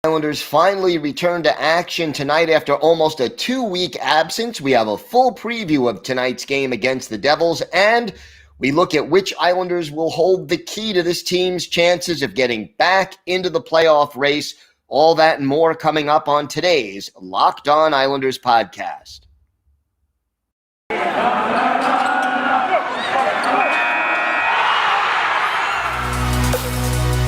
Islanders finally return to action tonight after almost a 2-week absence. We have a full preview of tonight's game against the Devils, and we look at which Islanders will hold the key to this team's chances of getting back into the playoff race. All that and more coming up on today's Locked On Islanders podcast.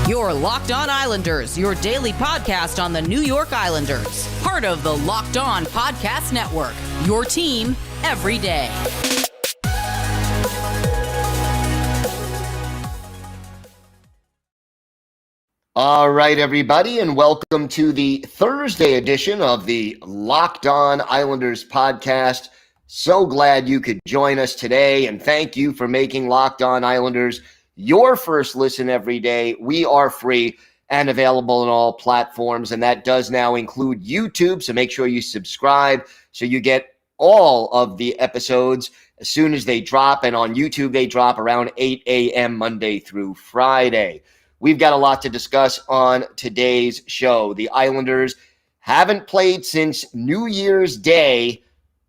Your Locked On Islanders, your daily podcast on the New York Islanders. Part of the Locked On Podcast Network, your team every day. All right, everybody, and welcome to the Thursday edition of the Locked On Islanders podcast. So glad you could join us today, and thank you for making Locked On Islanders your first listen every day. We are free and available on all platforms, and that does now include YouTube, so make sure you subscribe so you get all of the episodes as soon as they drop, and on YouTube they drop around 8 a.m. Monday through Friday. We've got a lot to discuss on today's show. The Islanders haven't played since New Year's Day.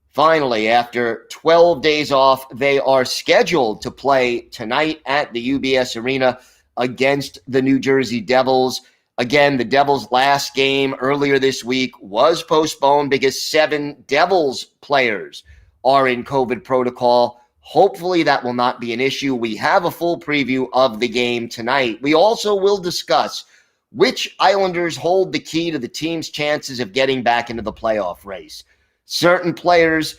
Finally, after 12 days off, they are scheduled to play tonight at the UBS Arena against the New Jersey Devils. Again, the Devils' last game earlier this week was postponed because 7 Devils players are in COVID protocol. Hopefully that will not be an issue. We have a full preview of the game tonight. We also will discuss which Islanders hold the key to the team's chances of getting back into the playoff race. Certain players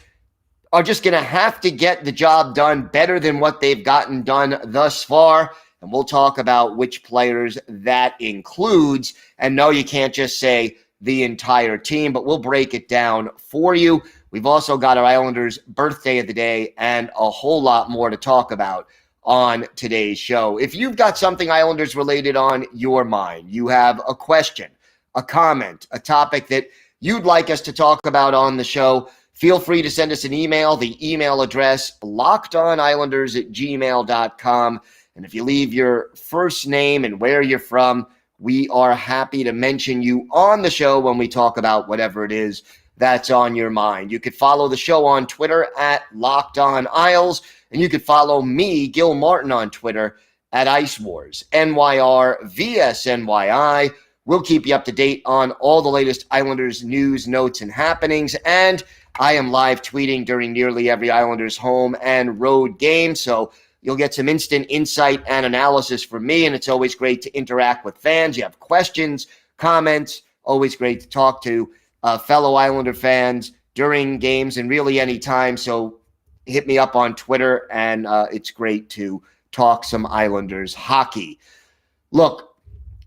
are just going to have to get the job done better than what they've gotten done thus far. And we'll talk about which players that includes. And no, you can't just say the entire team, but we'll break it down for you. We've also got our Islanders' birthday of the day and a whole lot more to talk about on today's show. If you've got something Islanders related on your mind, you have a question, a comment, a topic that you'd like us to talk about on the show, feel free to send us an email. The email address, lockedonislanders@gmail.com. And if you leave your first name and where you're from, we are happy to mention you on the show when we talk about whatever it is that's on your mind. You could follow the show on Twitter at LockedOnIsles, and you could follow me, Gil Martin, on Twitter at Ice Wars, NYRVSNYI. We'll keep you up to date on all the latest Islanders news, notes, and happenings. And I am live tweeting during nearly every Islanders home and road game. So you'll get some instant insight and analysis from me. And it's always great to interact with fans. You have questions, comments, always great to talk to fellow Islander fans during games and really any time. So hit me up on Twitter, and it's great to talk some Islanders hockey. Look,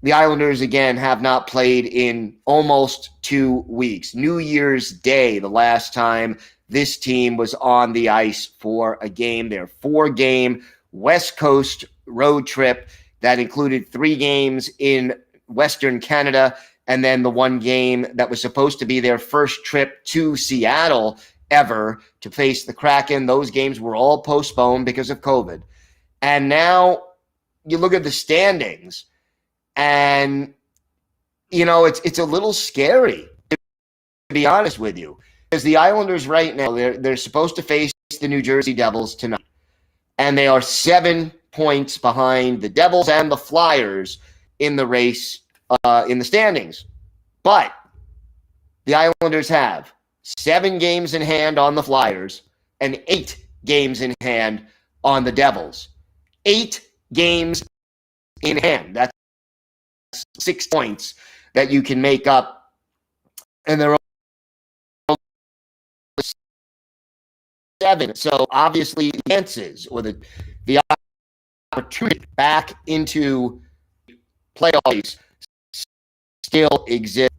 the Islanders, again, have not played in almost 2 weeks. New Year's Day, the last time this team was on the ice for a game. Their 4-game West Coast road trip that included 3 games in Western Canada and then the 1 game that was supposed to be their first trip to Seattle ever to face the Kraken. Those games were all postponed because of COVID. And now you look at the standings, and, you know, it's a little scary, to be honest with you, because the Islanders right now, they're supposed to face the New Jersey Devils tonight, and they are 7 points behind the Devils and the Flyers in the race in the standings. But the Islanders have 7 games in hand on the Flyers and 8 games in hand on the Devils. 8 games in hand. That's 6 points that you can make up, and they're only 7. So obviously, the chances or the opportunity back into playoffs still exist.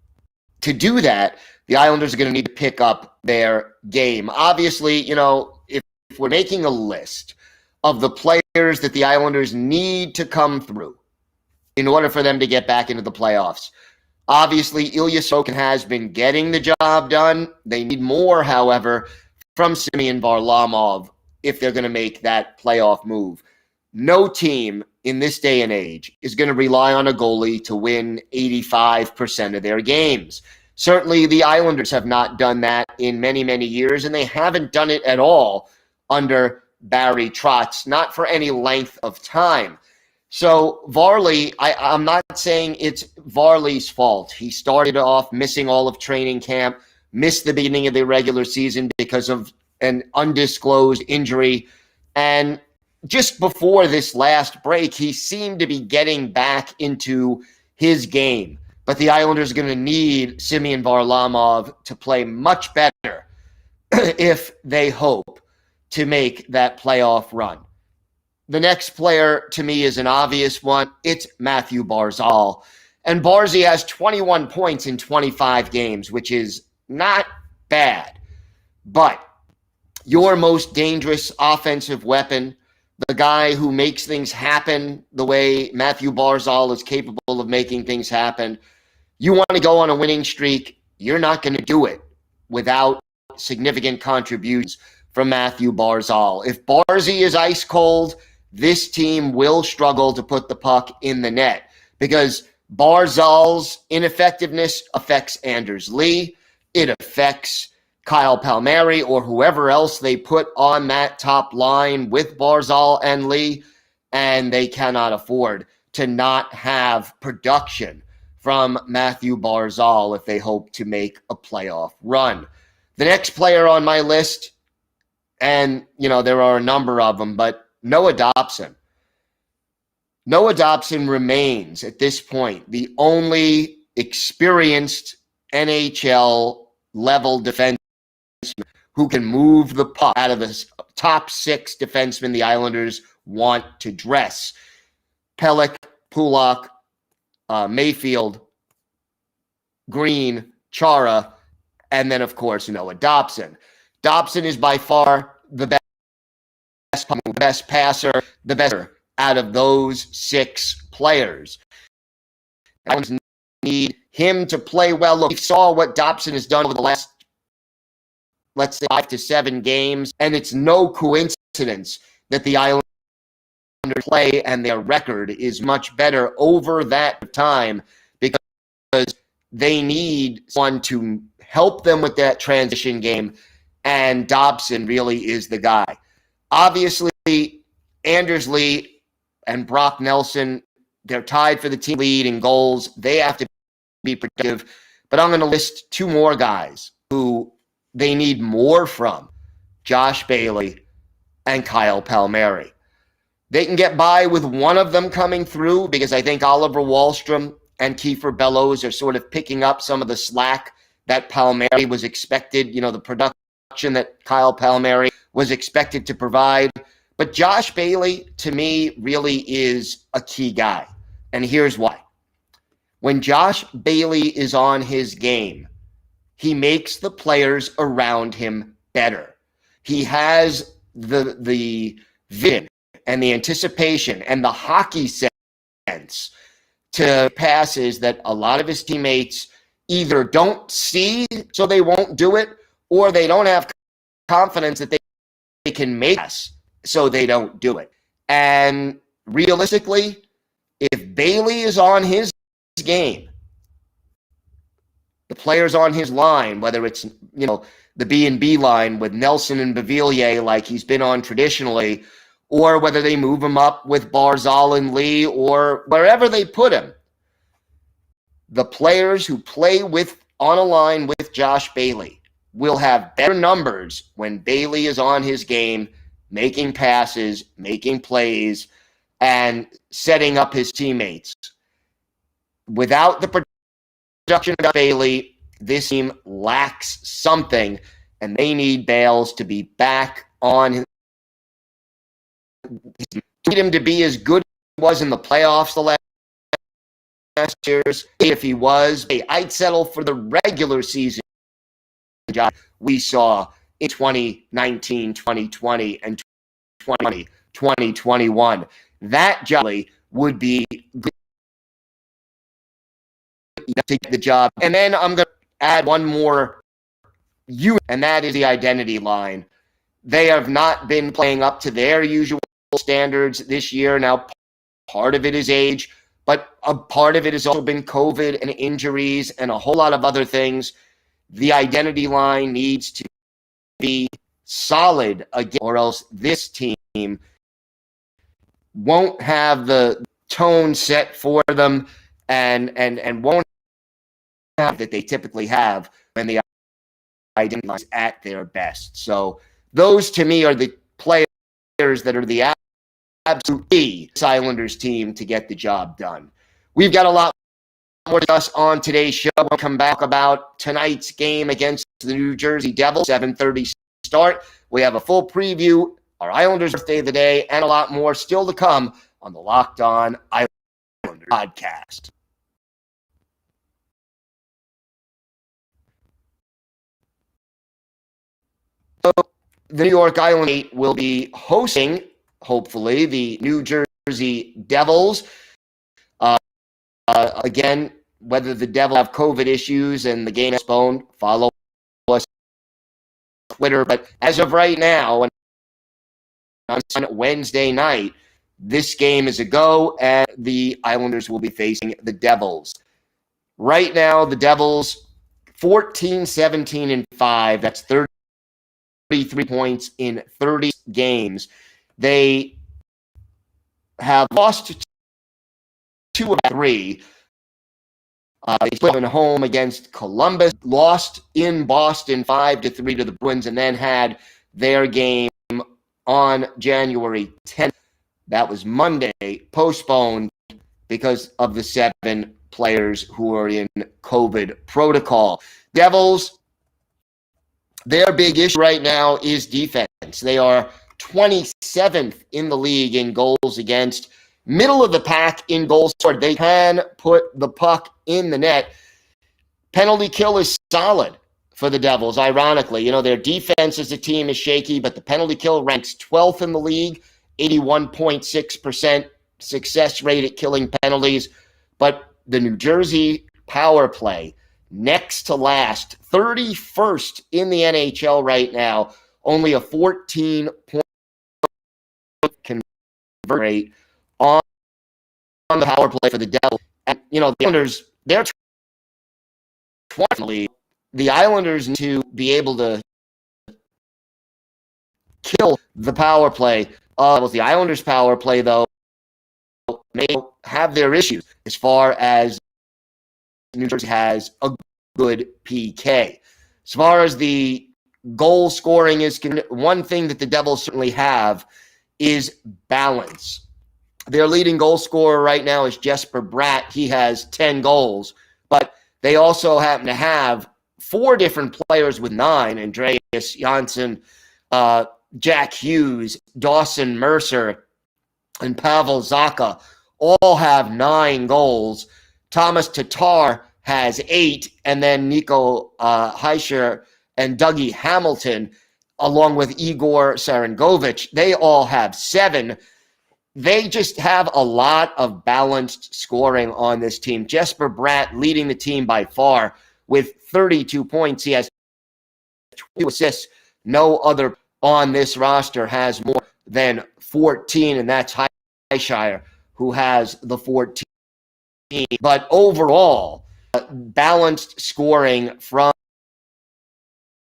To do that, the Islanders are going to need to pick up their game. Obviously, you know, if we're making a list of the players that the Islanders need to come through in order for them to get back into the playoffs, obviously, Ilya Sorokin has been getting the job done. They need more, however, from Semyon Varlamov if they're going to make that playoff move. No team in this day and age is going to rely on a goalie to win 85% of their games. Certainly, the Islanders have not done that in many, many years, and they haven't done it at all under Barry Trotz, not for any length of time. So Varley, I'm not saying it's Varley's fault. He started off missing all of training camp, missed the beginning of the regular season because of an undisclosed injury. And just before this last break, he seemed to be getting back into his game. But the Islanders are going to need Semyon Varlamov to play much better if they hope to make that playoff run. The next player to me is an obvious one. It's Mathew Barzal. And Barzy has 21 points in 25 games, which is not bad. But your most dangerous offensive weapon, the guy who makes things happen the way Mathew Barzal is capable of making things happen, you want to go on a winning streak, you're not going to do it without significant contributions from Mathew Barzal. If Barzy is ice cold, this team will struggle to put the puck in the net because Barzal's ineffectiveness affects Anders Lee. It affects Kyle Palmieri or whoever else they put on that top line with Barzal and Lee, and they cannot afford to not have production from Mathew Barzal if they hope to make a playoff run. The next player on my list, and there are a number of them, but Noah Dobson. Noah Dobson remains at this point the only experienced NHL level defenseman who can move the puck out of the top six defensemen the Islanders want to dress. Pelech, Pulak, Mayfield, Green, Chara, and then, of course, Noah Dobson. Dobson is by far the best passer, the best out of those six players. Islanders need him to play well. Look, we saw what Dobson has done over the last, let's say, 5 to 7 games, and it's no coincidence that the Islanders play and their record is much better over that time because they need someone to help them with that transition game, and Dobson really is the guy. Obviously, Anders Lee and Brock Nelson, they're tied for the team lead in goals. They have to be productive. But I'm going to list two more guys who they need more from, Josh Bailey and Kyle Palmieri. They can get by with one of them coming through because I think Oliver Wahlstrom and Kiefer Bellows are sort of picking up some of the slack that Palmieri was expected, the production that Kyle Palmieri was expected to provide. But Josh Bailey, to me, really is a key guy. And here's why. When Josh Bailey is on his game, he makes the players around him better. He has the vision and the anticipation and the hockey sense to passes that a lot of his teammates either don't see, so they won't do it, or they don't have confidence that they can make us, so they don't do it. And realistically, if Bailey is on his game, the players on his line, whether it's the B&B line with Nelson and Beauvillier like he's been on traditionally, or whether they move him up with Barzal and Lee or wherever they put him, the players who play on a line with Josh Bailey will have better numbers when Bailey is on his game, making passes, making plays, and setting up his teammates. Without the production of Bailey, this team lacks something, and they need Bales to be back on his. Need him to be as good as he was in the playoffs the last years. If he was, I'd settle for the regular season job we saw in 2019, 2020, and 2021. That job would be good to get the job. And then I'm going to add one more unit, and that is the identity line. They have not been playing up to their usual standards this year. Now, Part of it is age, but a part of it has also been COVID and injuries and a whole lot of other things. The identity line needs to be solid again, or else this team won't have the tone set for them and won't have that they typically have when the identity line is at their best. So those to me are the players that are the absolute Islanders team to get the job done. We've got a lot more to discuss on today's show. We'll come back about tonight's game against the New Jersey Devils, 7:30 start. We have a full preview, our Islanders birthday of the day, and a lot more still to come on the Locked On Islanders podcast. So the New York Islanders will be hosting, hopefully, the New Jersey Devils. Again, whether the Devils have COVID issues and the game is postponed, follow us on Twitter. But as of right now, on Wednesday night, this game is a go, and the Islanders will be facing the Devils. Right now, the Devils 14, 17, and 5. That's 33 points in 30 games. They have lost 2 of 3. They split at home against Columbus, lost in Boston 5-3 to the Bruins, and then had their game on January 10th. That was Monday, postponed because of the 7 players who are in COVID protocol. Devils, their big issue right now is defense. They are 27th in the league in goals against, middle of the pack in goals scored. They can put the puck in the net. Penalty kill is solid for the Devils, ironically. You know, their defense as a team is shaky, but the penalty kill ranks 12th in the league, 81.6% success rate at killing penalties. But the New Jersey power play, next to last, 31st in the NHL right now, only a 14-point conversion rate on the power play for the Devils. And, you know, the Islanders, they're 20. The Islanders need to be able to kill the power play. The Islanders' power play, though, may have their issues as far as New Jersey has a good PK. As far as the goal scoring is concerned, one thing that the Devils certainly have is balance. Their leading goal scorer right now is Jesper Bratt. He has 10 goals, but they also happen to have 4 different players with 9, Andreas Janssen, Jack Hughes, Dawson Mercer, and Pavel Zacha all have 9 goals. Thomas Tatar has 8, and then Nico Hischier and Dougie Hamilton, along with Igor Sarangovich, they all have 7. They just have a lot of balanced scoring on this team. Jesper Bratt leading the team by far with 32 points. He has 2 assists. No other on this roster has more than 14, and that's Hischier, who has the 14. But overall, balanced scoring from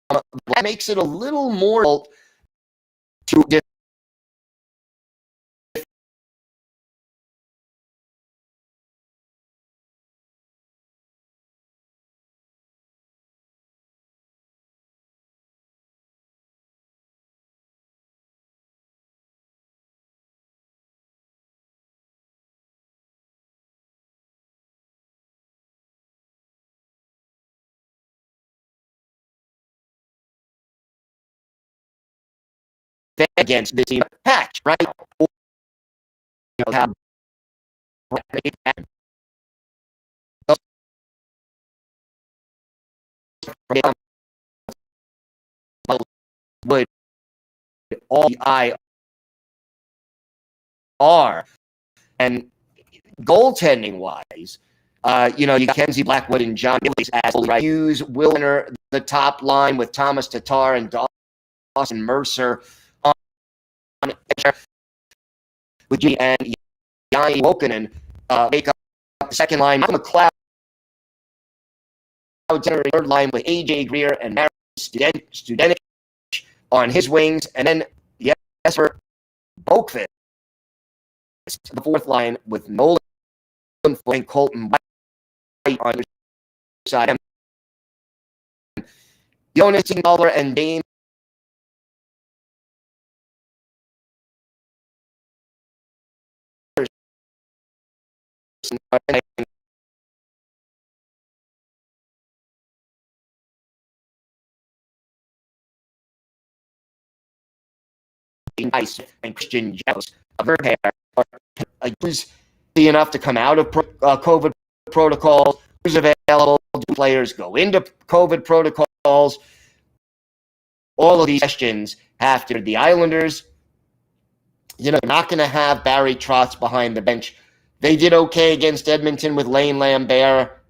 that makes it a little more to against this team patch, right? Or, you know, have would all the IR and goaltending wise, you know, you got Kenzie Blackwood and John Gillies as right. Hughes will enter the top line with Thomas Tatar and Dawson Mercer on with G and Yanni Wokanen make up the second line. McLeod center third line with AJ Greer and Marian Studenic on his wings, and then Jesper Boqvist, the fourth line with Nolan and Colton White on the side. Jonas Ingolder and Dane Nice and Christian Jones of their pair was enough to come out of COVID protocols. Who's available? Do players go into COVID protocols? All of these questions after the Islanders, not going to have Barry Trotz behind the bench. They did okay against Edmonton with Lane Lambert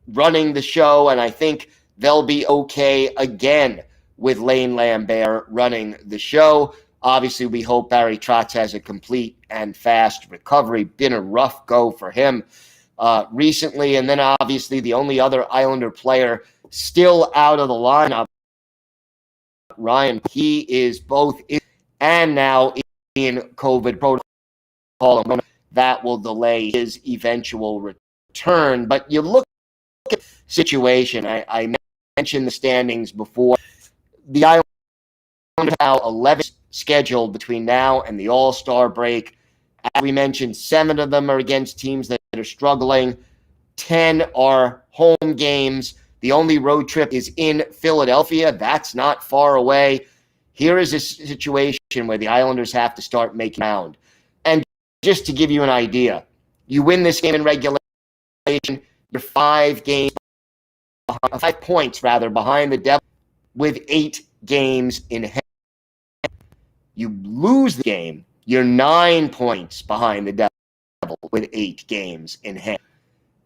running the show, and I think they'll be okay again with Lane Lambert running the show. Obviously, we hope Barry Trotz has a complete and fast recovery. Been a rough go for him recently. And then obviously the only other Islander player still out of the lineup, Ryan, he is both in and now in COVID protocol. That will delay his eventual return. But you look at the situation. I mentioned the standings before. The Islanders have 11 scheduled between now and the All-Star break. As we mentioned, 7 of them are against teams that are struggling. 10 are home games. The only road trip is in Philadelphia. That's not far away. Here is a situation where the Islanders have to start making ground. And just to give you an idea, you win this game in regulation, you're 5 points behind the Devils with 8 games in hand. You lose the game, you're 9 points behind the Devils with 8 games in hand.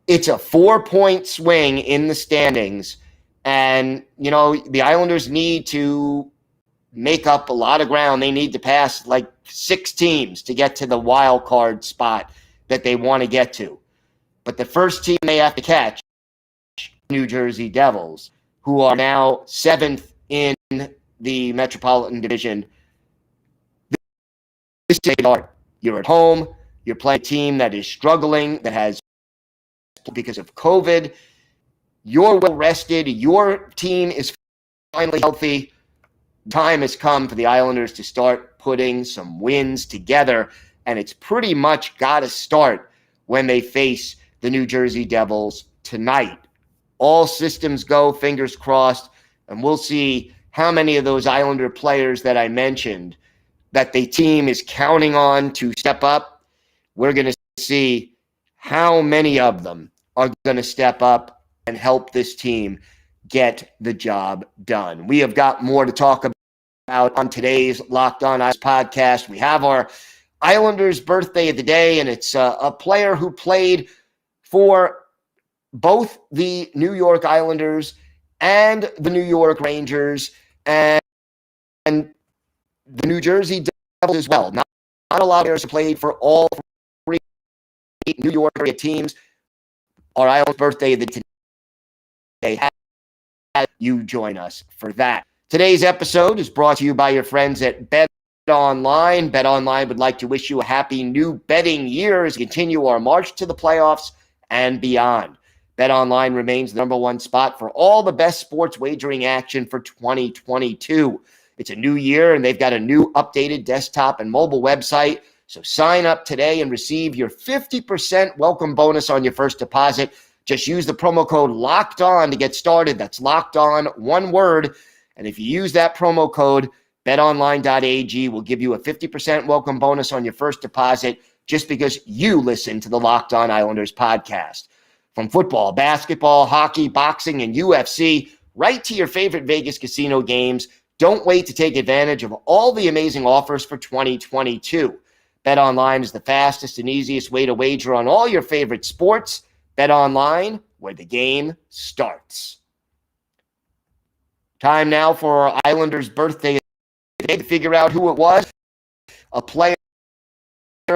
It's a 4-point swing in the standings, and, the Islanders need to make up a lot of ground. They need to pass like 6 teams to get to the wild card spot that they want to get to. But the first team they have to catch, New Jersey Devils, who are now 7th in the Metropolitan Division. You're at home. You're playing a team that is struggling, that has, because of COVID. You're well rested. Your team is finally healthy. Time has come for the Islanders to start putting some wins together, and it's pretty much got to start when they face the New Jersey Devils tonight. All systems go, fingers crossed, and we'll see how many of those Islander players that I mentioned that the team is counting on to step up. We're going to see how many of them are going to step up and help this team get the job done. We have got more to talk about on today's Locked On Ice podcast. We have our Islanders birthday of the day, and it's a player who played for both the New York Islanders and the New York Rangers and the New Jersey Devils as well. Not a lot of players have played for all 3 New York area teams. Our Islanders birthday of the day. Have you join us for that. Today's episode is brought to you by your friends at BetOnline. BetOnline would like to wish you a happy new betting year as we continue our march to the playoffs and beyond. BetOnline remains the #1 spot for all the best sports wagering action for 2022. It's a new year, and they've got a new updated desktop and mobile website. So sign up today and receive your 50% welcome bonus on your first deposit. Just use the promo code LOCKEDON to get started. That's locked on, one word. And if you use that promo code, betonline.ag will give you a 50% welcome bonus on your first deposit just because you listen to the Locked On Islanders podcast. From football, basketball, hockey, boxing, and UFC, right to your favorite Vegas casino games, don't wait to take advantage of all the amazing offers for 2022. BetOnline is the fastest and easiest way to wager on all your favorite sports. BetOnline, where the game starts. Time now for our Islanders birthday to figure out who it was. A player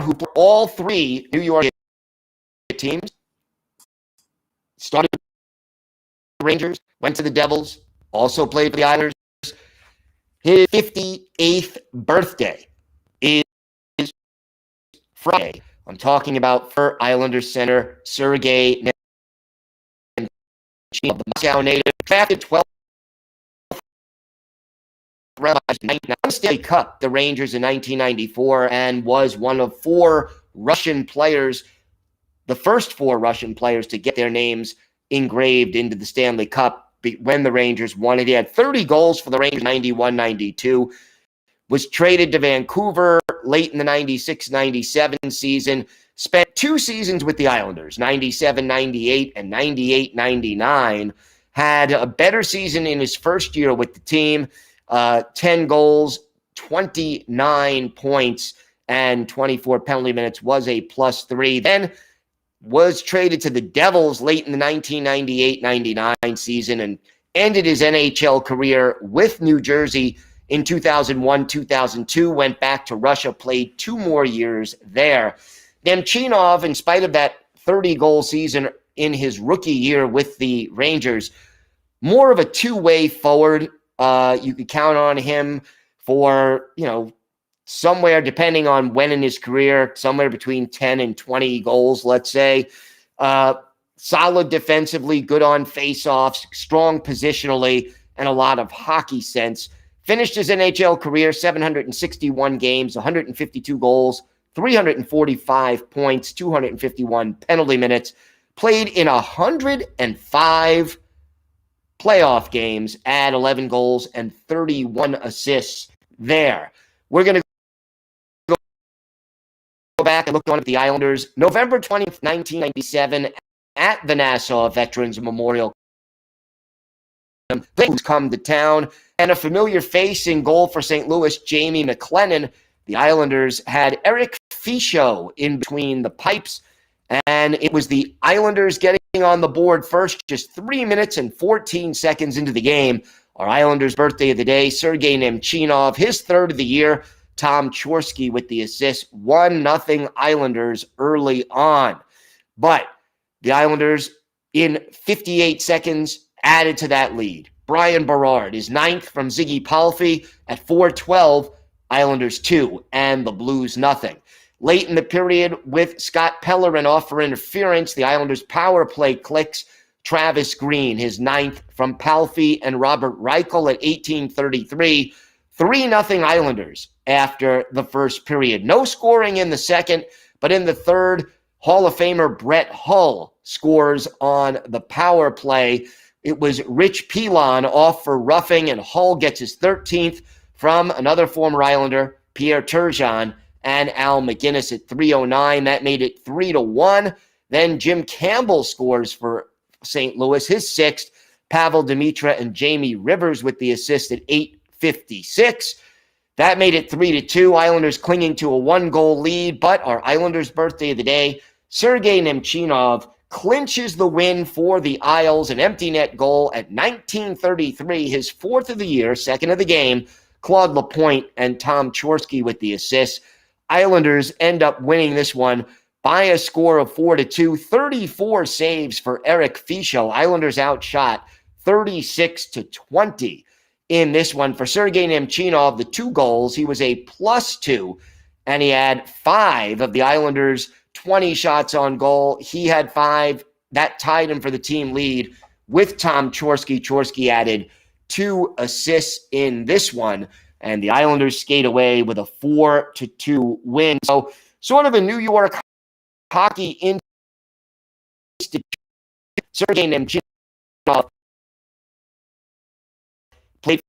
who played all three New York teams, started with the Rangers, went to the Devils, also played for the Islanders. His 58th birthday is Friday. I'm talking about for Islanders center Sergei Nemchinov, the Moscow native, drafted 12th Stanley Cup the Rangers in 1994 and was one of four Russian players, the first four Russian players to get their names engraved into the Stanley Cup when the Rangers won it. He had 30 goals for the Rangers 91-92, was traded to Vancouver late in the 96-97 season, spent 2 seasons with the Islanders, 97-98 and 98-99, had a better season in his first year with the team, 10 goals, 29 points, and 24 penalty minutes, was a +3. Then was traded to the Devils late in the 1998-99 season and ended his NHL career with New Jersey in 2001-2002, went back to Russia, played 2 more years there. Nemchinov, in spite of that 30-goal season in his rookie year with the Rangers, more of a two-way forward. You could count on him for, somewhere, depending on when in his career, somewhere between 10 and 20 goals, let's say. Solid defensively, good on faceoffs, strong positionally, and a lot of hockey sense. Finished his NHL career 761 games, 152 goals, 345 points, 251 penalty minutes. Played in 105 playoff games, at 11 goals and 31 assists there. We're going to go back and look on at the Islanders. November 20th, 1997, at the Nassau Veterans Memorial. Things come to town, and a familiar face in goal for St. Louis, Jamie McLennan. The Islanders had Eric Fichaud in between the pipes, and it was the Islanders getting on the board first, just 3 minutes and 14 seconds into the game. Our Islanders' birthday of the day, Sergei Nemchinov, his third of the year. Tom Chorsky with the assist, 1-0 Islanders early on. But the Islanders, in 58 seconds, added to that lead. Brian Berard is ninth from Ziggy Palffy at 4:12, Islanders 2, and the Blues nothing. Late in the period, with Scott Pellerin off for interference, the Islanders' power play clicks. Travis Green, his ninth from Palffy and Robert Reichel at 18:33. 3-0 Islanders after the first period. No scoring in the second, but in the third, Hall of Famer Brett Hull scores on the power play. It was Rich Pilon off for roughing, and Hull gets his 13th from another former Islander, Pierre Turgeon, and Al McGinnis at 3:09. That made it 3-1. Then Jim Campbell scores for St. Louis, his 6th. Pavel Demitra and Jamie Rivers with the assist at 8:56. That made it 3-2. Islanders clinging to a 1-goal lead, but our Islanders' birthday of the day, Sergei Nemchinov, clinches the win for the Isles, an empty net goal at 19:33, his 4th of the year, 2nd of the game. Claude Lapointe and Tom Chorsky with the assists. Islanders end up winning this one by a score of 4-2, 34 saves for Eric Fichaud. Islanders outshot 36-20 in this one. For Sergei Nemchinov, the 2 goals, he was a +2, and he had 5 of the Islanders' 20 shots on goal. He had 5. That tied him for the team lead with Tom Chorsky. Chorsky added 2 assists in this one, and the Islanders skate away with a 4-2 win. So sort of a New York hockey institution. Sergei Nemchinov played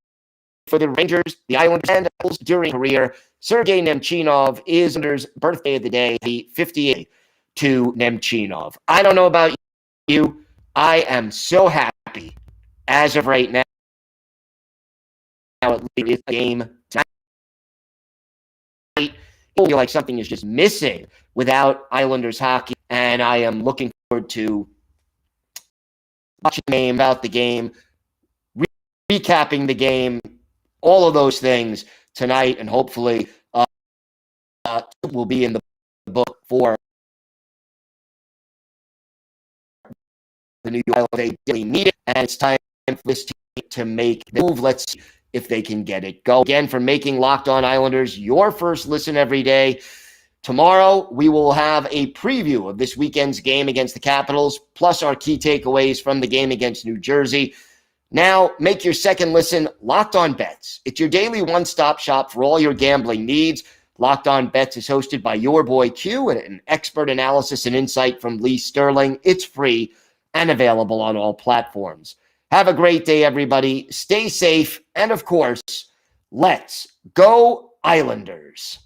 for the Rangers, the Islanders, and Devils during his career. Sergei Nemchinov is Islanders' birthday of the day, the 58 to Nemchinov. I don't know about you. I am so happy as of right now. Now it is a game tonight. I feel like something is just missing without Islanders hockey, and I am looking forward to watching the game, about the game, recapping the game, all of those things tonight, and hopefully we'll be in the book for the New York Islanders. They need it, and it's time for this team to make the move. Let's see if they can get it go. Again, for making Locked On Islanders your first listen every day. Tomorrow, we will have a preview of this weekend's game against the Capitals, plus our key takeaways from the game against New Jersey. Now, make your second listen Locked On Bets. It's your daily one-stop shop for all your gambling needs. Locked On Bets is hosted by your boy Q and an expert analysis and insight from Lee Sterling. It's free and available on all platforms. Have a great day, everybody. Stay safe. And, of course, let's go Islanders.